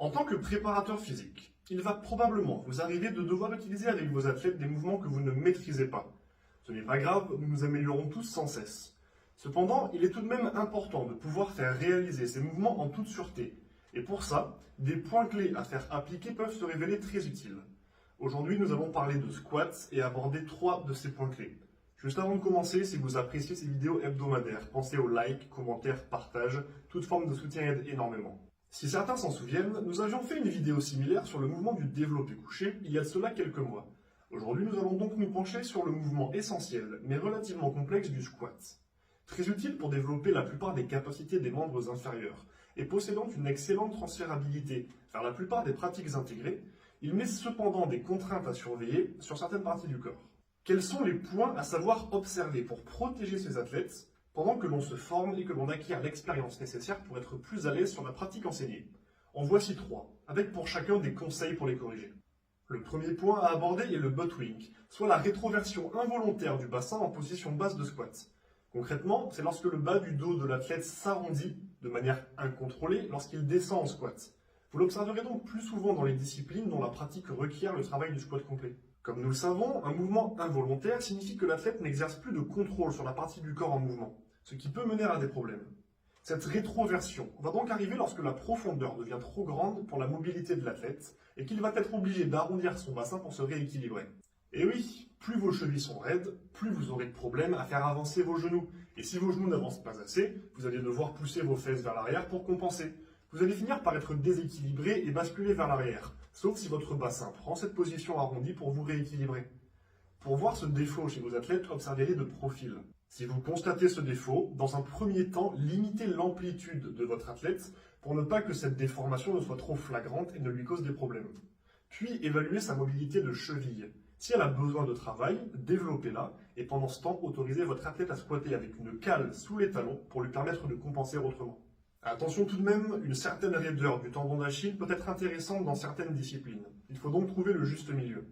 En tant que préparateur physique, il va probablement vous arriver de devoir utiliser avec vos athlètes des mouvements que vous ne maîtrisez pas. Ce n'est pas grave, nous nous améliorons tous sans cesse. Cependant, il est tout de même important de pouvoir faire réaliser ces mouvements en toute sûreté. Et pour ça, des points clés à faire appliquer peuvent se révéler très utiles. Aujourd'hui, nous allons parler de squats et aborder 3 de ces points clés. Juste avant de commencer, si vous appréciez ces vidéos hebdomadaires, pensez au like, commentaire, partage, toute forme de soutien aide énormément. Si certains s'en souviennent, nous avions fait une vidéo similaire sur le mouvement du développé couché il y a de cela quelques mois. Aujourd'hui, nous allons donc nous pencher sur le mouvement essentiel, mais relativement complexe du squat. Très utile pour développer la plupart des capacités des membres inférieurs, et possédant une excellente transférabilité vers la plupart des pratiques intégrées, il met cependant des contraintes à surveiller sur certaines parties du corps. Quels sont les points à savoir observer pour protéger ces athlètes pendant que l'on se forme et que l'on acquiert l'expérience nécessaire pour être plus à l'aise sur la pratique enseignée? En voici 3, avec pour chacun des conseils pour les corriger. Le premier point à aborder est le butt wink, soit la rétroversion involontaire du bassin en position basse de squat. Concrètement, c'est lorsque le bas du dos de l'athlète s'arrondit de manière incontrôlée lorsqu'il descend en squat. Vous l'observerez donc plus souvent dans les disciplines dont la pratique requiert le travail du squat complet. Comme nous le savons, un mouvement involontaire signifie que l'athlète n'exerce plus de contrôle sur la partie du corps en mouvement, ce qui peut mener à des problèmes. Cette rétroversion va donc arriver lorsque la profondeur devient trop grande pour la mobilité de l'athlète et qu'il va être obligé d'arrondir son bassin pour se rééquilibrer. Et oui, plus vos chevilles sont raides, plus vous aurez de problèmes à faire avancer vos genoux. Et si vos genoux n'avancent pas assez, vous allez devoir pousser vos fesses vers l'arrière pour compenser. Vous allez finir par être déséquilibré et basculer vers l'arrière, sauf si votre bassin prend cette position arrondie pour vous rééquilibrer. Pour voir ce défaut chez vos athlètes, observez-les de profil. Si vous constatez ce défaut, dans un premier temps, limitez l'amplitude de votre athlète pour ne pas que cette déformation ne soit trop flagrante et ne lui cause des problèmes. Puis évaluez sa mobilité de cheville. Si elle a besoin de travail, développez-la et pendant ce temps, autorisez votre athlète à squatter avec une cale sous les talons pour lui permettre de compenser autrement. Attention tout de même, une certaine raideur du tendon d'Achille peut être intéressante dans certaines disciplines. Il faut donc trouver le juste milieu.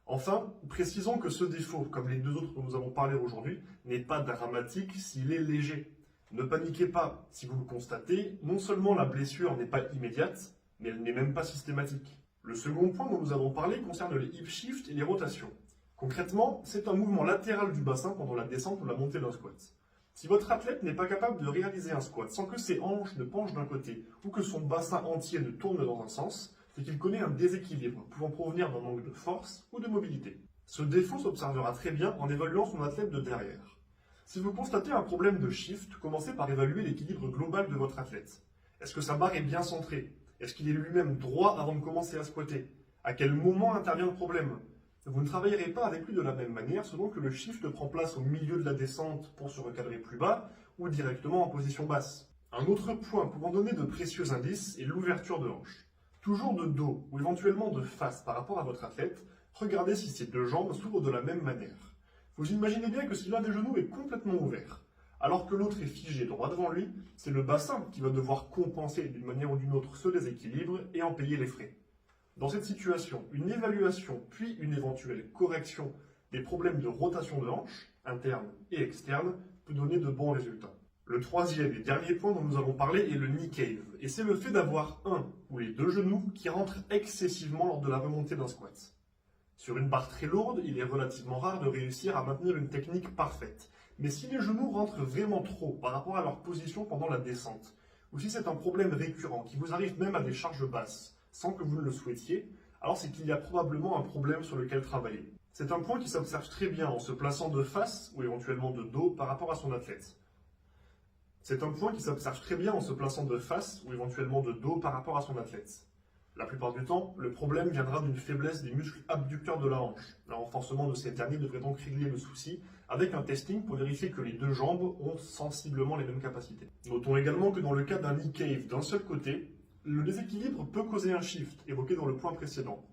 Enfin, précisons que ce défaut, comme les 2 autres dont nous allons parler aujourd'hui, n'est pas dramatique s'il est léger. Ne paniquez pas, si vous le constatez, non seulement la blessure n'est pas immédiate, mais elle n'est même pas systématique. Le second point dont nous allons parler concerne les hip shifts et les rotations. Concrètement, c'est un mouvement latéral du bassin pendant la descente ou la montée d'un squat. Si votre athlète n'est pas capable de réaliser un squat sans que ses hanches ne penchent d'un côté ou que son bassin entier ne tourne dans un sens, c'est qu'il connaît un déséquilibre pouvant provenir d'un manque de force ou de mobilité. Ce défaut s'observera très bien en évaluant son athlète de derrière. Si vous constatez un problème de shift, commencez par évaluer l'équilibre global de votre athlète. Est-ce que sa barre est bien centrée? Est-ce qu'il est lui-même droit avant de commencer à squatter? À quel moment intervient le problème? Vous ne travaillerez pas avec lui de la même manière selon que le shift prend place au milieu de la descente pour se recadrer plus bas ou directement en position basse. Un autre point pouvant donner de précieux indices est l'ouverture de hanche. Toujours de dos ou éventuellement de face par rapport à votre athlète, regardez si ces 2 jambes s'ouvrent de la même manière. Vous imaginez bien que si l'un des genoux est complètement ouvert, alors que l'autre est figé droit devant lui, c'est le bassin qui va devoir compenser d'une manière ou d'une autre ce déséquilibre et en payer les frais. Dans cette situation, une évaluation puis une éventuelle correction des problèmes de rotation de hanche, interne et externe, peut donner de bons résultats. Le troisième et dernier point dont nous allons parler est le knee cave, et c'est le fait d'avoir un ou les 2 genoux qui rentrent excessivement lors de la remontée d'un squat. Sur une barre très lourde, il est relativement rare de réussir à maintenir une technique parfaite, mais si les genoux rentrent vraiment trop par rapport à leur position pendant la descente, ou si c'est un problème récurrent qui vous arrive même à des charges basses, sans que vous ne le souhaitiez, alors c'est qu'il y a probablement un problème sur lequel travailler. C'est un point qui s'observe très bien en se plaçant de face ou éventuellement de dos par rapport à son athlète. La plupart du temps, le problème viendra d'une faiblesse des muscles abducteurs de la hanche. Le renforcement de ces derniers devrait donc régler le souci avec un testing pour vérifier que les 2 jambes ont sensiblement les mêmes capacités. Notons également que dans le cas d'un knee cave d'un seul côté, le déséquilibre peut causer un shift, évoqué dans le point précédent.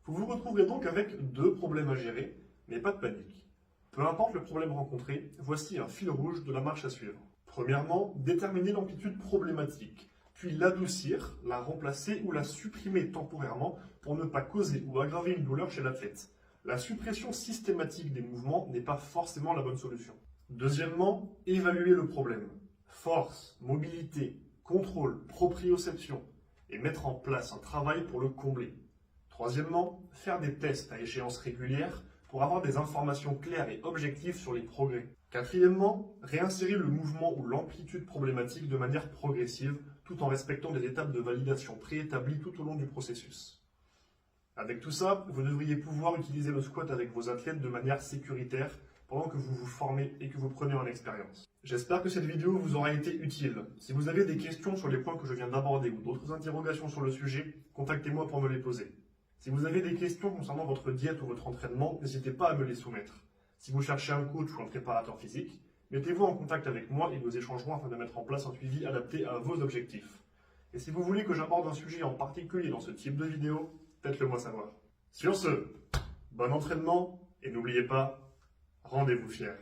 Vous vous retrouverez donc avec 2 problèmes à gérer, mais pas de panique. Peu importe le problème rencontré, voici un fil rouge de la marche à suivre. Premièrement, déterminer l'amplitude problématique, puis l'adoucir, la remplacer ou la supprimer temporairement pour ne pas causer ou aggraver une douleur chez l'athlète. La suppression systématique des mouvements n'est pas forcément la bonne solution. Deuxièmement, évaluer le problème. Force, mobilité, contrôle, proprioception. et mettre en place un travail pour le combler. Troisièmement, faire des tests à échéance régulière pour avoir des informations claires et objectives sur les progrès. Quatrièmement, réinsérer le mouvement ou l'amplitude problématique de manière progressive, tout en respectant des étapes de validation préétablies tout au long du processus. Avec tout ça, vous devriez pouvoir utiliser le squat avec vos athlètes de manière sécuritaire pendant que vous vous formez et que vous prenez en expérience. J'espère que cette vidéo vous aura été utile. Si vous avez des questions sur les points que je viens d'aborder ou d'autres interrogations sur le sujet, contactez-moi pour me les poser. Si vous avez des questions concernant votre diète ou votre entraînement, n'hésitez pas à me les soumettre. Si vous cherchez un coach ou un préparateur physique, mettez-vous en contact avec moi et nous échangerons afin de mettre en place un suivi adapté à vos objectifs. Et si vous voulez que j'aborde un sujet en particulier dans ce type de vidéo, faites-le moi savoir. Sur ce, bon entraînement et n'oubliez pas, rendez-vous fiers.